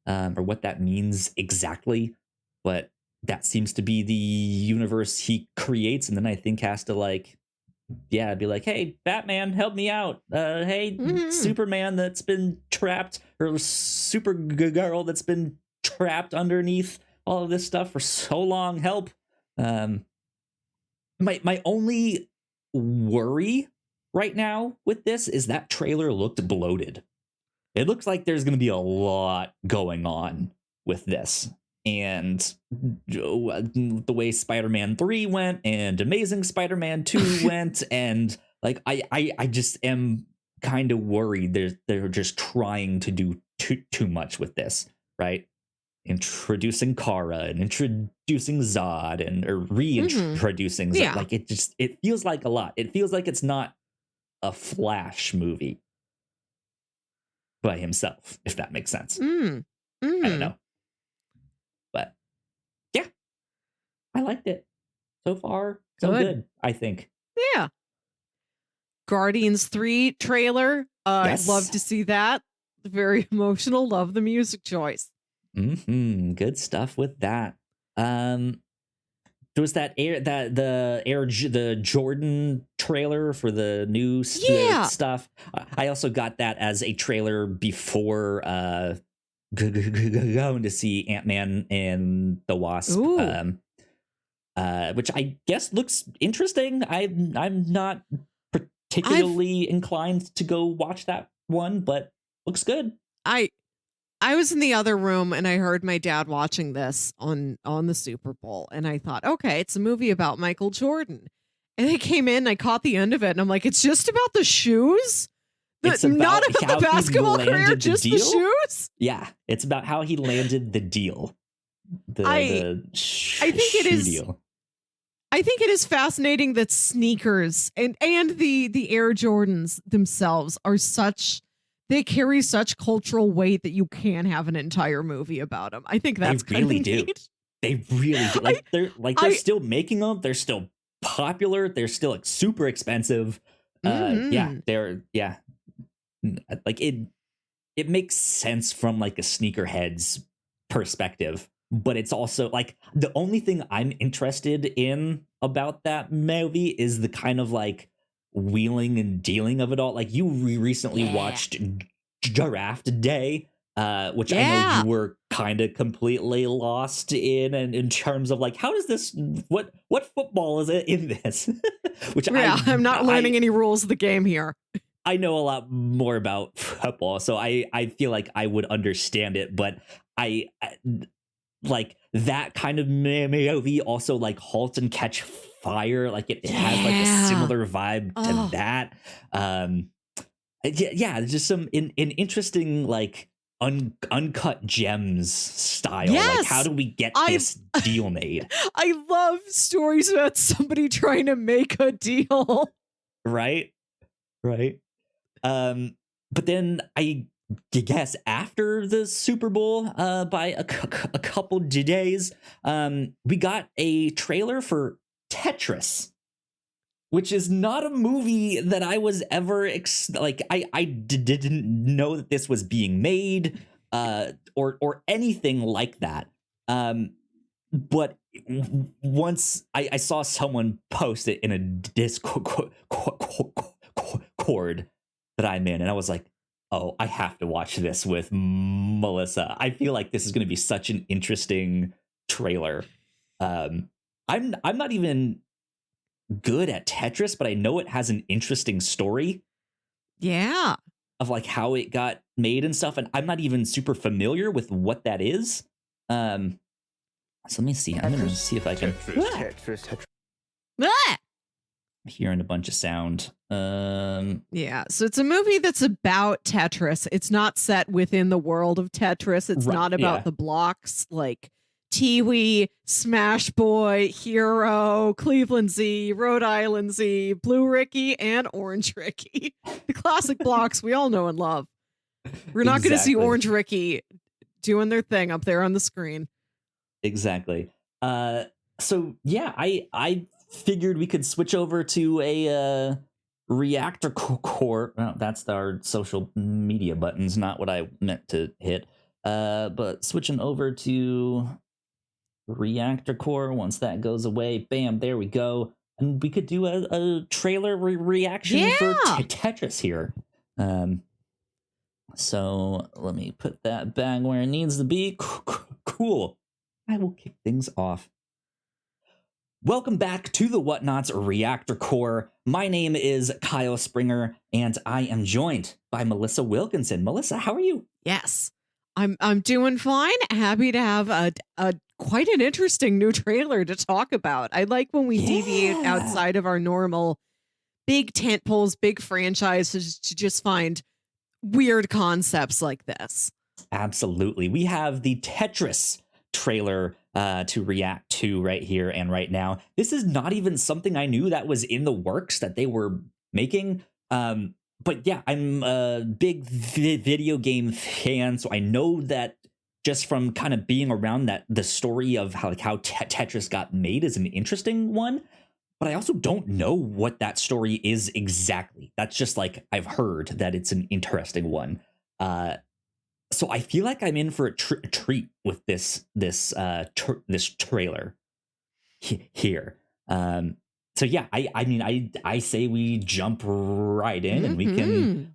or what that means exactly, but that seems to be the universe he creates, and then I think has to like be like, hey, Batman, help me out. Hey, Superman that's been trapped, or Supergirl that's been trapped underneath all of this stuff for so long, help. My only worry right now with this is that trailer looked bloated. It looks like there's going to be a lot going on with this. And the way Spider-Man 3 went and Amazing Spider-Man 2 went, and like I just am kind of worried they're just trying to do too much with this, right? Introducing Kara and introducing Zod and reintroducing Zod. Like it feels like a lot. It feels like it's not a Flash movie by himself, if that makes sense. I don't know. But yeah, I liked it. So far, so good, I think. Yeah. Guardians 3 trailer. Yes. I'd love to see that. Very emotional. Love the music choice. Good stuff with that. There was the Jordan trailer for the new stuff. I also got that as a trailer before going to see Ant-Man and the Wasp, which I guess looks interesting. I'm not particularly inclined to go watch that one, but looks good. I was in the other room and I heard my dad watching this on the Super Bowl, and I thought, okay, it's a movie about Michael Jordan. And I came in, I caught the end of it, and I'm like, it's just about the shoes? It's not about the basketball career, just the shoes? Yeah, it's about how he landed the deal. I think it is fascinating that sneakers and the Air Jordans themselves are they carry such cultural weight that you can have an entire movie about them. I think that's they really do. Neat. They really do. They're still making them. They're still popular. They're still like super expensive. Like it makes sense from like a sneakerhead's perspective, but it's also like the only thing I'm interested in about that movie is the kind of like wheeling and dealing of it all. Like you recently watched Draft Day, which I know you were kind of completely lost in terms of like, how does this, what football is it in this? Which I'm not learning any rules of the game here. I know a lot more about football, so I feel like I would understand it, but I like that kind of movie also like Halt and Catch Fire. Like it has like a similar vibe to that. Just some an interesting like uncut gems style. Yes. Like how do we get this deal made? I love stories about somebody trying to make a deal. Right. But then I guess after the Super Bowl, by a couple days, we got a trailer for Tetris, which is not a movie that I was ever I didn't know that this was being made, or anything like that. but once I saw someone post it in a Discord that I'm in, and I was like, oh, I have to watch this with Melissa. I feel like this is going to be such an interesting trailer. I'm not even good at Tetris, but I know it has an interesting story. Yeah. Of like how it got made and stuff, and I'm not even super familiar with what that is. So let me see. I'm gonna see if I can. Tetris. Ah! I'm hearing a bunch of sound. Yeah, so it's a movie that's about Tetris. It's not set within the world of Tetris. It's Right, not about yeah. the blocks like Tiwi, Smash Boy, Hero, Cleveland Z, Rhode Island Z, Blue Ricky, and Orange Ricky. The classic blocks we all know and love. We're not going to see Exactly. Orange Ricky doing their thing up there on the screen. Exactly. So yeah, I figured we could switch over to a reactor core. Well, that's our social media buttons, not what I meant to hit. But switching over to reactor core. Once that goes away, bam, there we go. And we could do a trailer reaction for Tetris here. So let me put that back where it needs to be. Cool. I will kick things off. Welcome back to the Whatnauts Reactor Core. My name is Kyle Springer, and I am joined by Melissa Wilkinson. Melissa, how are you? Yes, I'm doing fine. Happy to have a quite an interesting new trailer to talk about. I like when we deviate outside of our normal big tent poles, big franchises to just find weird concepts like this. Absolutely. We have the Tetris trailer to react to right here and right now. This is not even something I knew that was in the works that they were making. But yeah, I'm a big video game fan, so I know that just from kind of being around that, the story of how Tetris got made is an interesting one. But I also don't know what that story is exactly. That's just like I've heard that it's an interesting one. So I feel like I'm in for a treat with this trailer here. So yeah, I say we jump right in and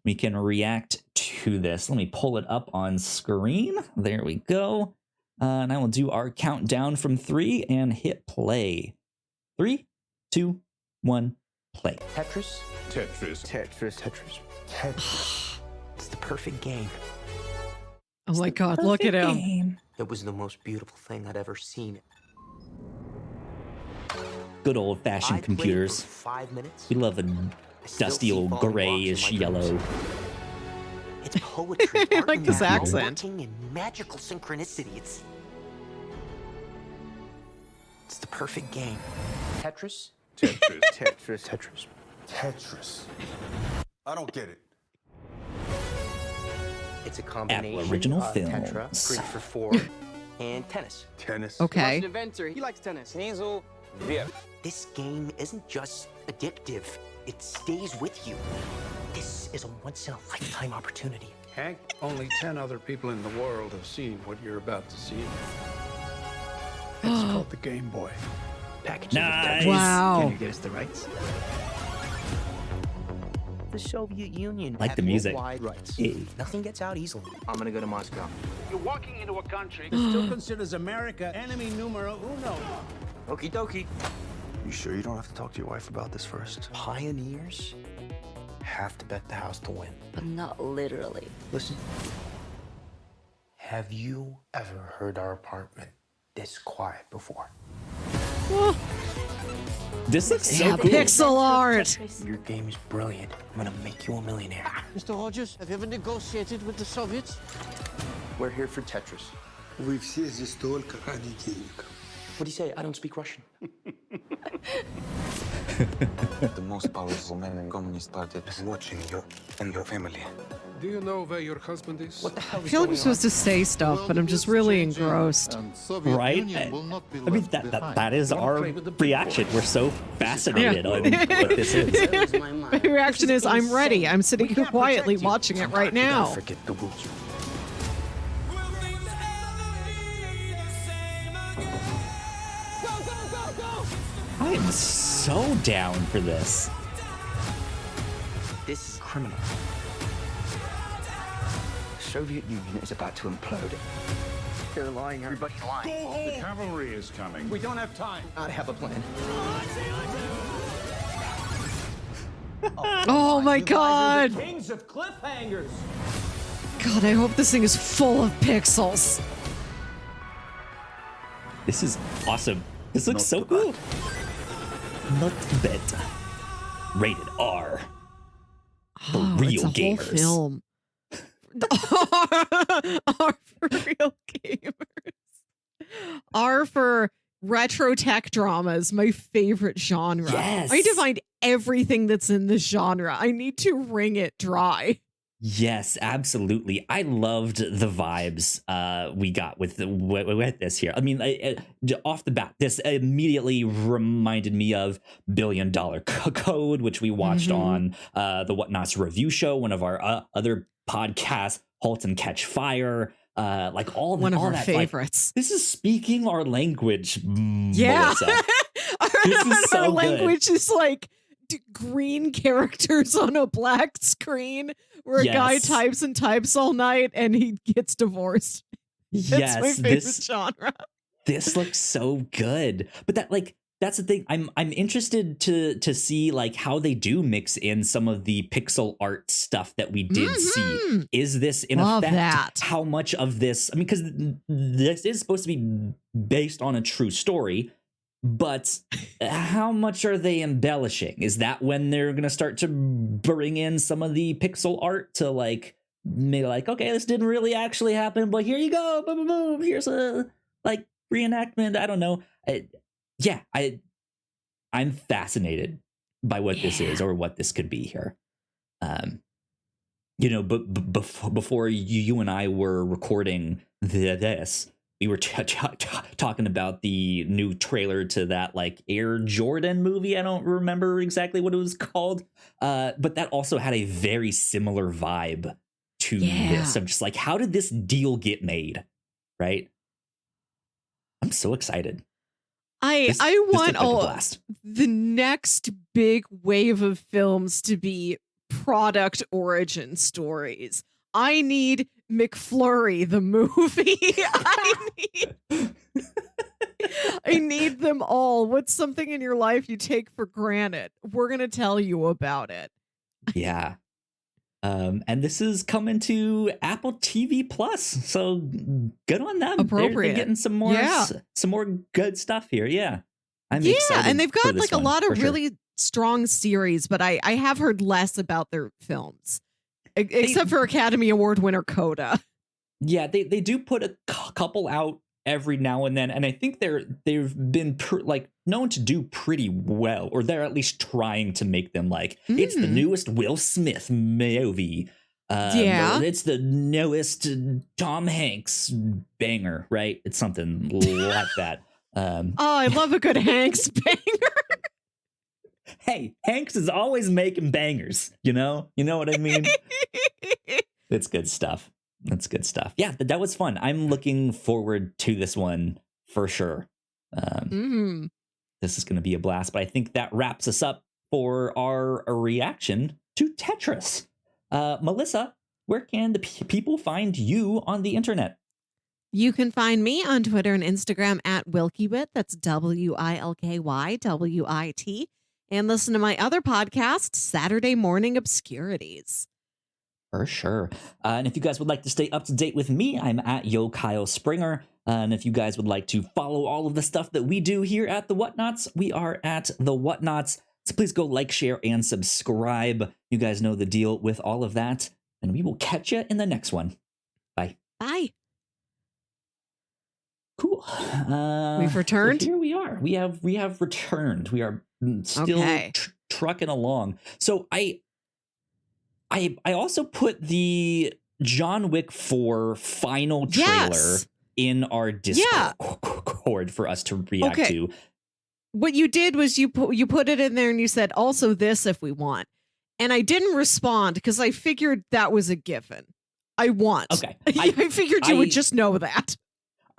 we can react to this. Let me pull it up on screen. There we go. And I will do our countdown from 3 and hit play. 3, 2, 1, play. Tetris. It's the perfect game. Oh my God, look at him. It was the most beautiful thing I'd ever seen. Good old-fashioned I played computers. for 5 minutes. We love a Still dusty see old falling grayish blocks in my yellow. dreams. It's poetry. I art like and this math, accent. working in magical synchronicity. It's the perfect game. Tetris. Tetris. I don't get it. It's a combination Original of Films. Tetra, 3 for 4, and tennis. Tennis. Okay. Inventor, he likes tennis. This game isn't just addictive, it stays with you. This is a once-in-a-lifetime opportunity. Hank, only 10 other people in the world have seen what you're about to see. It's called the Game Boy. Package Nice. Wow. Can you get us the rights? The Soviet Union Like had the music. worldwide rights. Hey. Nothing gets out easily. I'm gonna go to Moscow. You're walking into a country. Still considers America enemy numero uno. Okie dokie. You sure you don't have to talk to your wife about this first? Pioneers have to bet the house to win. But not literally. Listen. Have you ever heard our apartment this quiet before? This looks so Yeah, cool. pixel art. Your game is brilliant. I'm gonna make you a millionaire. Mr. Rogers, have you ever negotiated with the Soviets? We're here for Tetris. Вы все здесь только ради денег. What do you say? I don't speak Russian. The most powerful man in Communist Party is watching you and your family. Do you know where your husband is? What the hell I is feel like going I'm supposed to say stuff, but I'm just really engrossed. Right? I mean, that is our reaction. We're so fascinated on what this is. My reaction is, I'm ready. I'm sitting here quietly watching it right now. Forget the rules. I am so down for this. This is criminal. The Soviet Union is about to implode. They're lying. Everybody's lying. The cavalry is coming. We don't have time. I have a plan. Oh my God. Kings of cliffhangers. God, I hope this thing is full of pixels. This is awesome. This looks so cool. Not bad. Rated R. For real it's a gamers. whole film. R for real gamers. R for retro tech dramas, my favorite genre. Yes. I need to find everything that's in this genre. I need to wring it dry. Yes, absolutely. I loved the vibes we got with this here. I mean, off the bat, this immediately reminded me of $1 Billion Code, which we watched on the Whatnauts review show, one of our other podcasts, Halt and Catch Fire. Like one of all our that, favorites. Like, this is speaking our language, Yeah. Melissa. This is so our good. language is like green characters on a black screen where a guy Yes. types and types all night and he gets divorced. That's my Yes, favorite this genre. this looks so good. But that's the thing. I'm interested to see like how they do mix in some of the pixel art stuff that we did see. Is this in Love effect that. how much of this? I mean, because this is supposed to be based on a true story, but how much are they embellishing? Is that when they're gonna start to bring in some of the pixel art to like maybe like, okay, this didn't really actually happen, but here you go, boom, boom, boom. Here's a like reenactment. I don't know. I'm fascinated by what this is or what this could be here. But before you and I were recording this, we were talking about the new trailer to that like Air Jordan movie. I don't remember exactly what it was called, but that also had a very similar vibe to this. I'm just like, how did this deal get made? Right? I'm so excited. I This want looked like a blast. the next big wave of films to be product origin stories. I need McFlurry the movie. I need them all. What's something in your life you take for granted? We're going to tell you about it. Yeah. And this is coming to Apple TV Plus, so good on them. Appropriate. They're getting some more, some more good stuff here. Yeah, I'm excited. And they've for got this like a one, lot for of sure. really strong series, but I have heard less about their films, except for Academy Award winner Coda. Yeah, they do put a couple out every now and then, and I think they've been known to do pretty well, or they're at least trying to make them like it's the newest Will Smith movie. It's the newest Tom Hanks banger, right? It's something like that. I love a good Hanks banger. Hey, Hanks is always making bangers. You know what I mean? It's good stuff. That's good stuff. Yeah, that was fun. I'm looking forward to this one for sure. This is going to be a blast, but I think that wraps us up for our reaction to Tetris. Melissa, where can the people find you on the internet? You can find me on Twitter and Instagram at Wilkywit. That's WILKYWIT. And listen to my other podcast, Saturday Morning Obscurities. For sure. And if you guys would like to stay up to date with me, I'm at Yo Kyle Springer. And if you guys would like to follow all of the stuff that we do here at the Whatnauts, we are at the Whatnauts. So please go like, share, and subscribe. You guys know the deal with all of that. And we will catch you in the next one. Bye. Bye. Cool. We've returned? Here we are. We have returned. We are still trucking along. So I also put the John Wick 4 final trailer in our Discord for us to react to. What you did was you put it in there and you said also this if we want. And I didn't respond because I figured that was a given. I want. Okay. I figured you would just know that.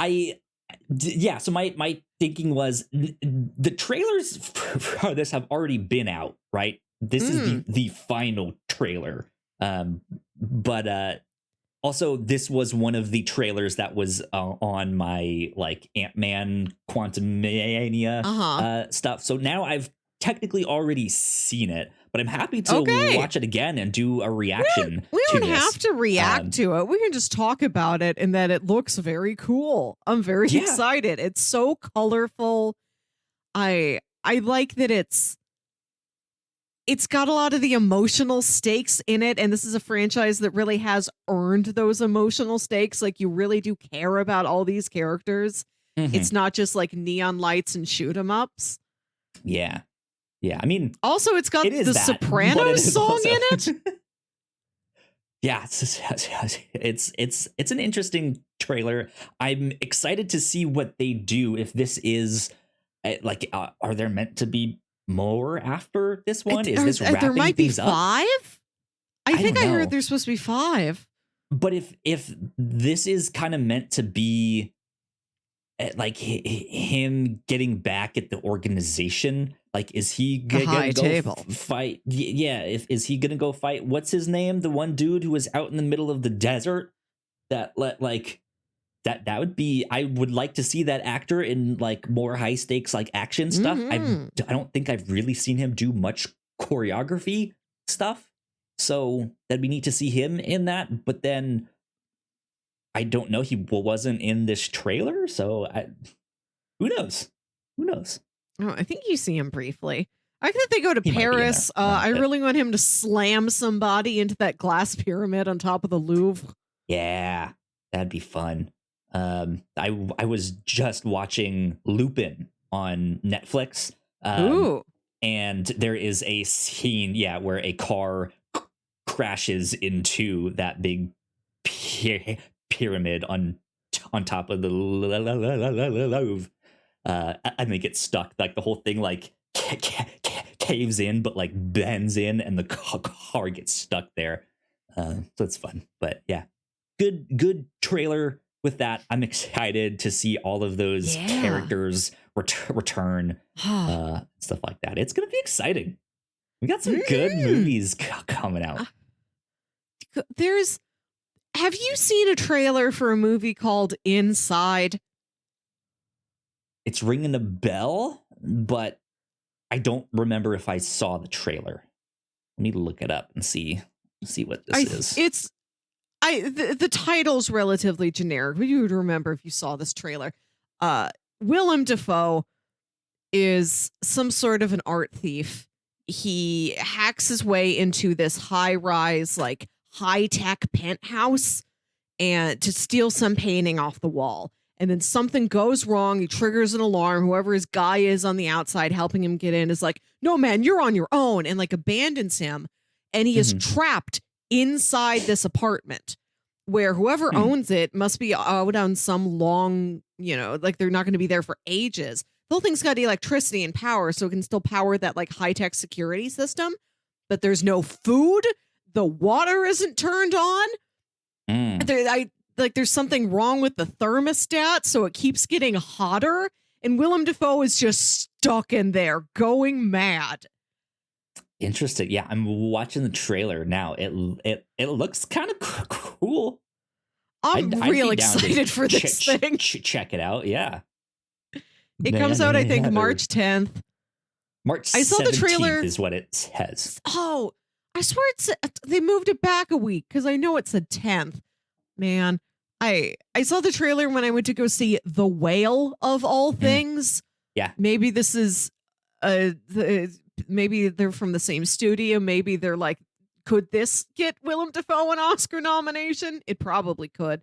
So my thinking was the trailers for this have already been out, right? This is the final trailer. But also this was one of the trailers that was on my like Ant-Man Quantumania stuff. So now I've technically already seen it, but I'm happy to watch it again and do a reaction. We don't have to react to it. We can just talk about it and that it looks very cool. I'm very excited. It's so colorful. I like that it's got a lot of the emotional stakes in it, and this is a franchise that really has earned those emotional stakes. Like, you really do care about all these characters. It's not just like neon lights and shoot 'em ups. Yeah. I mean, also it's got the Sopranos song in it. Yeah, it's an interesting trailer. I'm excited to see what they do. If this is like, are there meant to be more after this one? Is this wrapping there might be things up? 5? I think I know. heard there's supposed to be 5. But if this is kind of meant to be like him getting back at the organization, like, is he gonna go fight? Yeah, is he gonna go fight? What's his name? The one dude who was out in the middle of the desert. That would be. I would like to see that actor in like more high stakes like action stuff. I don't think I've really seen him do much choreography stuff, so that'd be neat to see him in that. But then I don't know. He wasn't in this trailer, so who knows? Oh, I think you see him briefly. I think they go to He might be in Paris. there. I really want him to slam somebody into that glass pyramid on top of the Louvre. Yeah, that'd be fun. I was just watching Lupin on Netflix. Ooh. And there is a scene, where a car crashes into that big pyramid on top of the Louvre. And they get stuck. Like, the whole thing like caves in, but like bends in, and the car gets stuck there. So it's fun. But yeah, good trailer with that. I'm excited to see all of those characters return, stuff like that. It's gonna be exciting. We got some good movies coming out. Have you seen a trailer for a movie called Inside? It's ringing a bell, but I don't remember if I saw the trailer. Let me look it up and see what this is. The title's relatively generic, but you would remember if you saw this trailer. Willem Dafoe is some sort of an art thief. He hacks his way into this high-rise, like, high-tech penthouse and to steal some painting off the wall. And then something goes wrong. He triggers an alarm. Whoever his guy is on the outside helping him get in is like, no, man, you're on your own, and like abandons him. And he is trapped inside this apartment where whoever owns it must be out on some long, like they're not going to be there for ages. The whole thing's got electricity and power, so it can still power that like high-tech security system. But there's no food. The water isn't turned on. There's something wrong with the thermostat, so it keeps getting hotter. And Willem Dafoe is just stuck in there, going mad. Interesting. Yeah, I'm watching the trailer now. It looks kind of cool. I'm real excited for this thing. Check it out. Yeah. It comes out, I think, March 10th. March 17th I saw the trailer. Is what it says. Oh, I swear they moved it back a week because I know it said 10th. Man, I saw the trailer when I went to go see The Whale of all things. Yeah. Maybe this is maybe they're from the same studio. Maybe they're like, could this get Willem Dafoe an Oscar nomination? It probably could.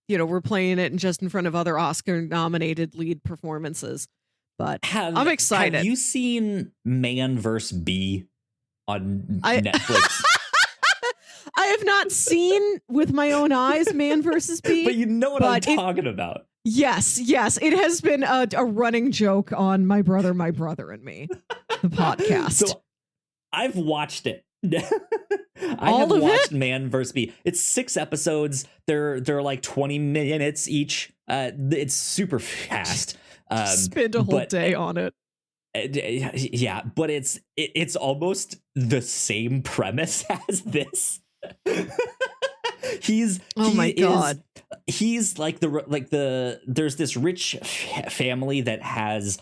We're playing it just in front of other Oscar nominated lead performances. But I'm excited. Have you seen Man vs. Bee on Netflix? I have not seen with my own eyes Man vs. Bee. But you know what I'm talking about. Yes. It has been a running joke on My Brother and Me, the podcast. So I've watched it. I have watched Man vs. Bee. It's 6 episodes. They're like 20 minutes each. It's super fast. Spend a whole but day on it. yeah, but it's almost the same premise as this. He's like there's this rich family that has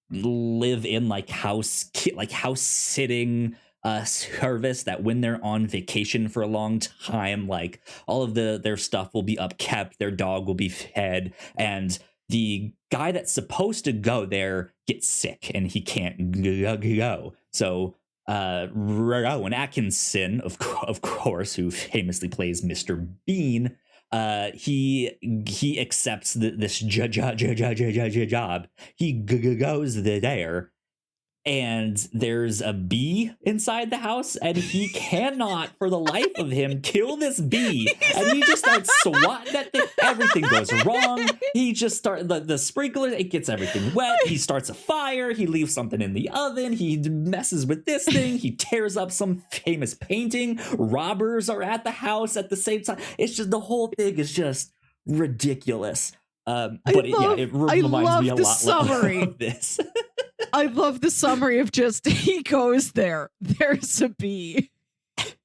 live in house sitting service, that when they're on vacation for a long time, like all of their stuff will be upkept, their dog will be fed, and the guy that's supposed to go there gets sick and he can't go. So Rowan Atkinson, of course, who famously plays Mr. Bean, he accepts this job. He goes there, and there's a bee inside the house, and he cannot, for the life of him, kill this bee. And he just starts swatting at it. Everything goes wrong. He just starts the sprinkler. It gets everything wet. He starts a fire. He leaves something in the oven. He messes with this thing. He tears up some famous painting. Robbers are at the house at the same time. It's just, the whole thing is just ridiculous. It reminds me a lot of this. I love the summary of just, he goes there. There's a bee.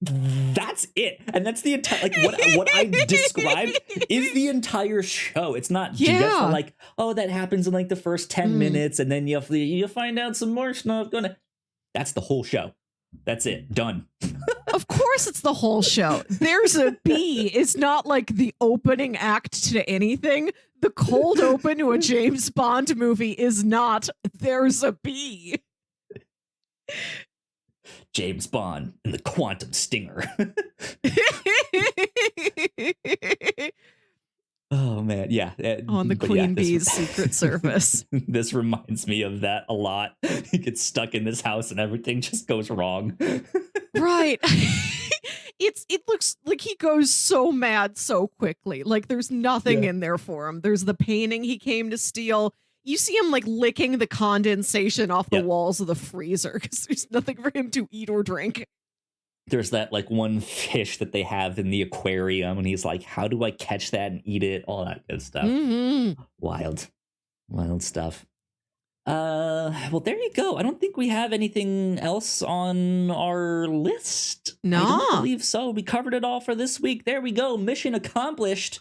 That's it. And that's the entire, what I described is the entire show. It's not just that happens in the first 10 minutes, and then you find out some more stuff. That's the whole show. That's it. Done. Of course it's the whole show. There's a bee. It's not like the opening act to anything. The cold open to a James Bond movie is not, there's a bee. James Bond and the Quantum Stinger. Oh man, yeah. On the Queen Bee's Secret Service. This reminds me of that a lot. He gets stuck in this house and everything just goes wrong. Right. It looks like he goes so mad so quickly. Like there's nothing in there for him. There's the painting he came to steal. You see him licking the condensation off the walls of the freezer because there's nothing for him to eat or drink. There's that one fish that they have in the aquarium, and he's like, how do I catch that and eat it? All that good stuff. Mm-hmm. Wild stuff. Well, there you go. I don't think we have anything else on our list. No. I don't believe so. We covered it all for this week. There we go. Mission accomplished.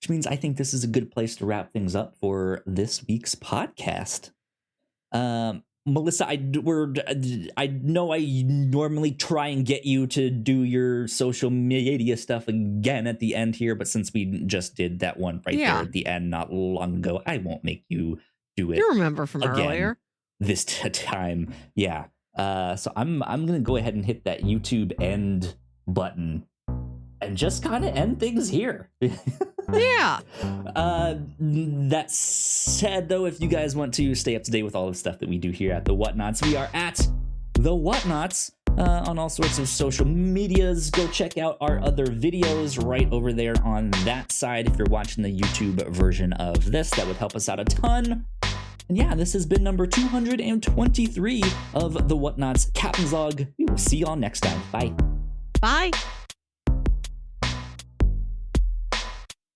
Which means I think this is a good place to wrap things up for this week's podcast. Melissa, I know I normally try and get you to do your social media stuff again at the end here, but since we just did that one there at the end not long ago, I won't make you do it. You remember from earlier this time. Yeah. So I'm gonna go ahead and hit that YouTube end button and just kind of end things here. Yeah. That said, though, if you guys want to stay up to date with all the stuff that we do here at the Whatnauts, we are at the Whatnauts on all sorts of social medias. Go check out our other videos right over there on that side. If you're watching the YouTube version of this, that would help us out a ton. And yeah, this has been number 223 of the Whatnauts Captain's Log. We will see y'all next time. Bye. Bye.